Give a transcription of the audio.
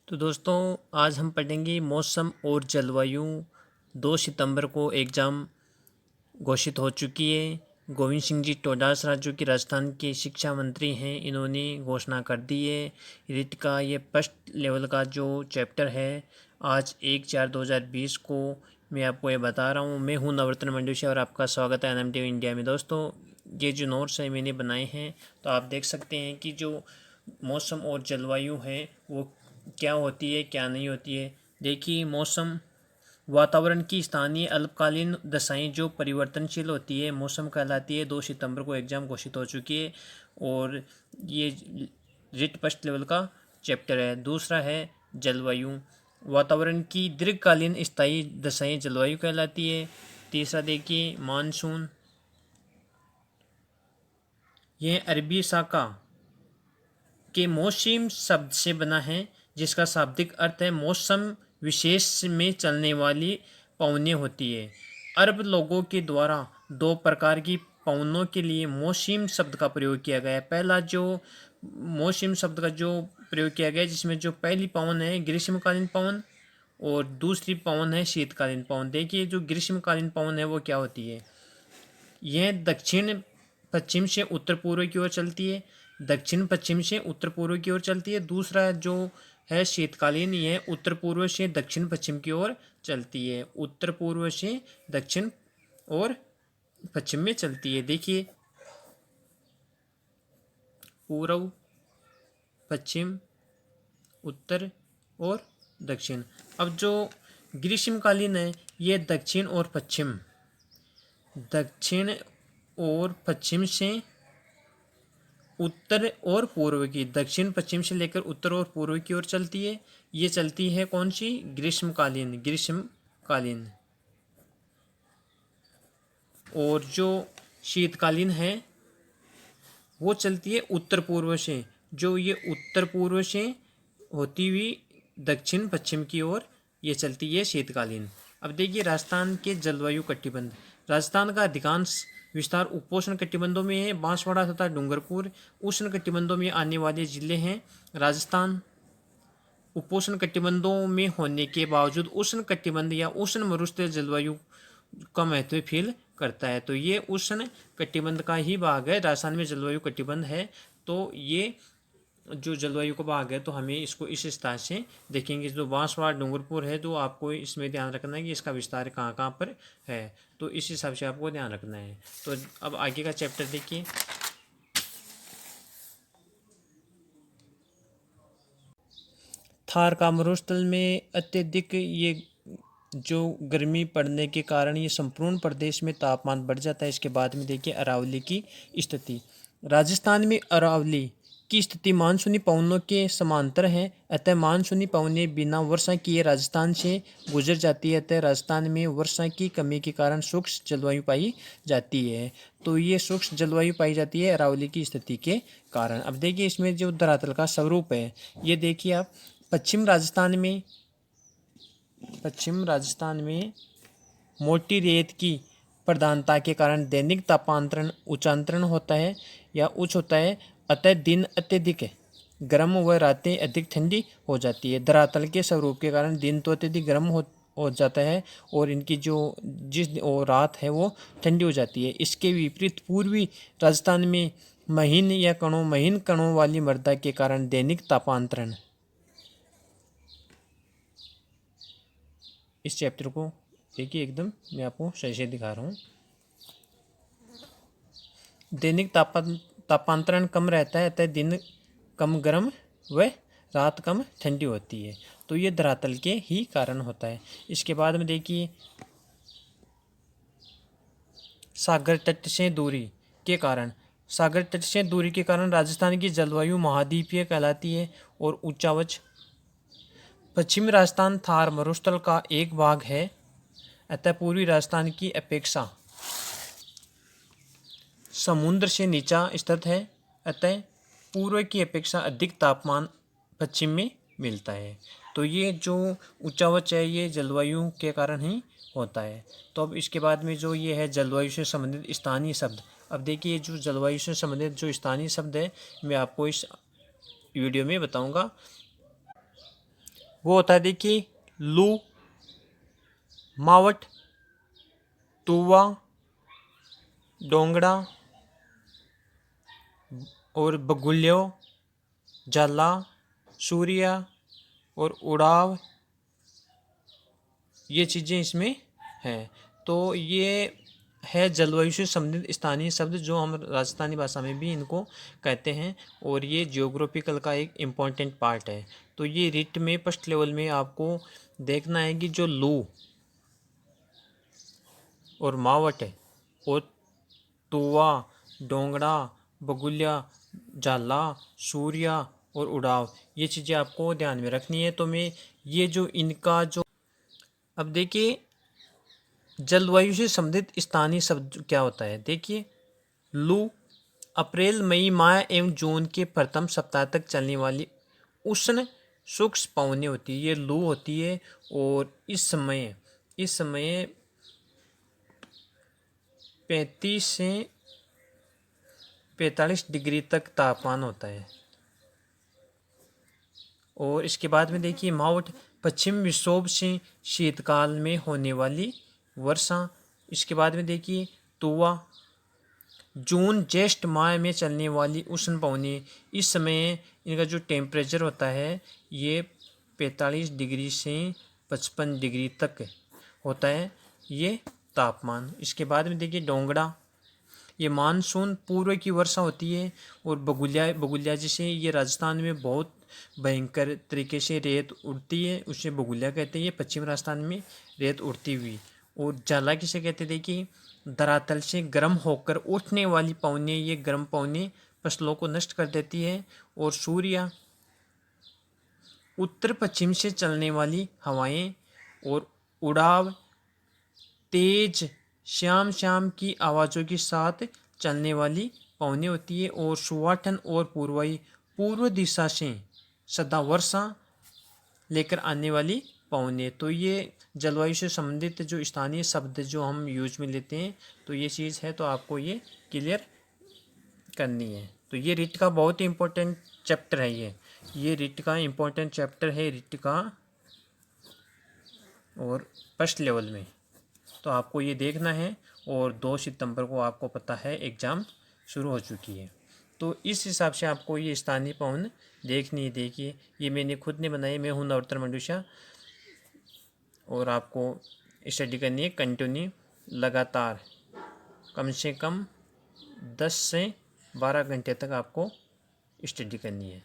तो दोस्तों आज हम पढ़ेंगे मौसम और जलवायु। 2 सितंबर को एग्ज़ाम घोषित हो चुकी है। गोविंद सिंह जी डोटासरा जो कि राजस्थान के शिक्षा मंत्री हैं, इन्होंने घोषणा कर दी है। रिट का ये फर्स्ट लेवल का जो चैप्टर है, आज 1/4/2020 को मैं आपको ये बता रहा हूँ। मैं हूँ नवरत्न मंडूशी और आपका स्वागत है NMTV इंडिया में। दोस्तों ये जो नोट्स हैं मैंने बनाए हैं, तो आप देख सकते हैं कि जो मौसम और जलवायु है वो क्या होती है क्या नहीं होती है। देखिए, मौसम वातावरण की स्थानीय अल्पकालीन दशाएं जो परिवर्तनशील होती है मौसम कहलाती है। 2 सितंबर को एग्ज़ाम घोषित हो चुकी है और ये रिट फर्स्ट लेवल का चैप्टर है। दूसरा है जलवायु, वातावरण की दीर्घकालीन स्थायी दशाएं जलवायु कहलाती है। तीसरा देखिए मानसून, यह अरबी शाखा के मौसम शब्द से बना है जिसका शाब्दिक अर्थ है मौसम विशेष में चलने वाली पवनें होती है। अरब लोगों के द्वारा 2 प्रकार की पवनों के लिए मौसम शब्द का प्रयोग किया गया है। पहला जो मौसम शब्द का जो प्रयोग किया गया है, जिसमें जो पहली पवन है ग्रीष्मकालीन पवन और दूसरी पवन है शीतकालीन पवन। देखिए, जो ग्रीष्मकालीन पवन है वो क्या होती है, यह दक्षिण पश्चिम से उत्तर पूर्व की ओर चलती है। दक्षिण पश्चिम से उत्तर पूर्व की ओर चलती है। दूसरा जो है शीतकालीन, यह उत्तर पूर्व से दक्षिण पश्चिम की ओर चलती है। उत्तर पूर्व से दक्षिण और पश्चिम में चलती है। देखिए, पूर्व, पश्चिम, उत्तर और दक्षिण। अब जो ग्रीष्मकालीन है ये दक्षिण और पश्चिम से उत्तर और पूर्व की, दक्षिण पश्चिम से लेकर उत्तर और पूर्व की ओर चलती है। ये चलती है कौन सी, ग्रीष्मकालीन। और जो शीतकालीन है वो चलती है उत्तर पूर्व से, जो ये उत्तर पूर्व से होती हुई दक्षिण पश्चिम की ओर ये चलती है शीतकालीन। अब देखिए राजस्थान के जलवायु कटिबंध। राजस्थान का अधिकांश विस्तार उपोष्ण कटिबंधों में है। बांसवाड़ा तथा डूंगरपुर उष्ण कटिबंधों में आने वाले जिले हैं। राजस्थान उपोष्ण कटिबंधों में होने के बावजूद उष्ण कटिबंध या उष्ण मरुस्थलीय जलवायु का महत्व फील करता है। तो ये उष्ण कटिबंध का ही भाग है। राजस्थान में जलवायु कटिबंध है, तो ये जो जलवायु का भाग है तो हमें इसको इस स्थान से देखेंगे। जो बांसवाड़ा डूंगरपुर है तो आपको इसमें ध्यान रखना है कि इसका विस्तार कहाँ कहाँ पर है, तो इस हिसाब से आपको ध्यान रखना है। तो अब आगे का चैप्टर देखिए। थार का मरुस्थल में अत्यधिक ये जो गर्मी पड़ने के कारण ये संपूर्ण प्रदेश में तापमान बढ़ जाता है। इसके बाद में देखिए अरावली की स्थिति। राजस्थान में अरावली की स्थिति मानसूनी पवनों के समांतर है, अतः मानसूनी पवनें बिना वर्षा किए राजस्थान से गुजर जाती है। अतः राजस्थान में वर्षा की कमी के कारण शुष्क जलवायु पाई जाती है। तो ये शुष्क जलवायु पाई जाती है अरावली की स्थिति के कारण। अब देखिए इसमें जो धरातल का स्वरूप है, ये देखिए आप, पश्चिम राजस्थान में मोटी रेत की प्रधानता के कारण दैनिक तापांतरण उच्चांतरण होता है या उच्च होता है, अतः दिन अत्यधिक गर्म व रातें अधिक ठंडी हो जाती है। धरातल के स्वरूप के कारण दिन तो अत्यधिक गर्म हो जाता है और इनकी जो और रात है वो ठंडी हो जाती है। इसके विपरीत पूर्वी राजस्थान में महीन कणों वाली मृदा के कारण दैनिक तापांतरण। इस चैप्टर को देखिए, एकदम मैं आपको सही से दिखा रहा हूँ। दैनिक तापांतरण कम रहता है, अतः दिन कम गर्म व रात कम ठंडी होती है। तो ये धरातल के ही कारण होता है। इसके बाद में देखिए सागर तट से दूरी के कारण राजस्थान की जलवायु महाद्वीपीय कहलाती है और उच्चावच पश्चिमी राजस्थान थार मरुस्थल का एक भाग है, अतः पूर्वी राजस्थान की अपेक्षा समुद्र से नीचा स्थित है, अतः पूर्व की अपेक्षा अधिक तापमान पश्चिम में मिलता है। तो ये जो उच्चावच है ये जलवायु के कारण ही होता है। तो अब इसके बाद में जो ये है जलवायु से संबंधित स्थानीय शब्द। अब देखिए जो जलवायु से संबंधित जो स्थानीय शब्द है मैं आपको इस वीडियो में बताऊंगा। वो होता है देखिए लू, मावट, तुवा, डोंगड़ा और बगुल्यो, जाला, सूर्या और उड़ाव, ये चीज़ें इसमें हैं। तो ये है जलवायु से संबंधित स्थानीय शब्द जो हम राजस्थानी भाषा में भी इनको कहते हैं, और ये जियोग्राफिकल का एक इम्पॉर्टेंट पार्ट है। तो ये रिट में फर्स्ट लेवल में आपको देखना है कि जो लू और मावट है और तुवा, डोंगड़ा, बगुलिया, जाला, सूर्या और उड़ाव, ये चीज़ें आपको ध्यान में रखनी है। तो मैं ये जो इनका जो अब देखिए जलवायु से संबंधित स्थानीय शब्द क्या होता है। देखिए लू अप्रैल मई माह एवं जून के प्रथम सप्ताह तक चलने वाली उष्ण शुष्क पवनें होती है, ये लू होती है। और इस समय 35 से 45 डिग्री तक तापमान होता है। और इसके बाद में देखिए मावट पश्चिम विक्षोभ से शीतकाल में होने वाली वर्षा। इसके बाद में देखिए तुवा जून ज्येष्ठ माह में चलने वाली उष्ण पवनें। इस समय इनका जो टेम्परेचर होता है ये 45 डिग्री से 55 डिग्री तक होता है ये तापमान। इसके बाद में देखिए डोंगड़ा, ये मानसून पूर्व की वर्षा होती है। और बगुलिया जिसे ये राजस्थान में बहुत भयंकर तरीके से रेत उड़ती है, उसे बगुलिया कहते हैं। ये पश्चिम राजस्थान में रेत उड़ती हुई। और जाला किसे कहते हैं, देखिए धरातल से गर्म होकर उठने वाली पवनें, ये गर्म पवनें फसलों को नष्ट कर देती है। और सूर्या उत्तर पश्चिम से चलने वाली हवाएं। और उड़ाव तेज श्याम श्याम की आवाज़ों के साथ चलने वाली पवनें होती है। और सुवाठन और पूर्व दिशा से सदा वर्षा लेकर आने वाली पवनें। तो ये जलवायु से संबंधित जो स्थानीय शब्द जो हम यूज में लेते हैं, तो ये चीज़ है, तो आपको ये क्लियर करनी है। तो ये रिट का बहुत ही इम्पोर्टेंट चैप्टर है। ये रिट का इम्पोर्टेंट चैप्टर है, रिट का और फर्स्ट लेवल में। तो आपको ये देखना है। और 2 सितंबर को आपको पता है एग्ज़ाम शुरू हो चुकी है। तो इस हिसाब से आपको ये स्थानीय पवन देखनी है। देखिए ये मैंने खुद ने बनाई, मैं हूँ नवोत्तर मंडूशा। और आपको स्टडी करनी है कंटिन्यू, लगातार कम से कम 10 से 12 घंटे तक आपको स्टडी करनी है।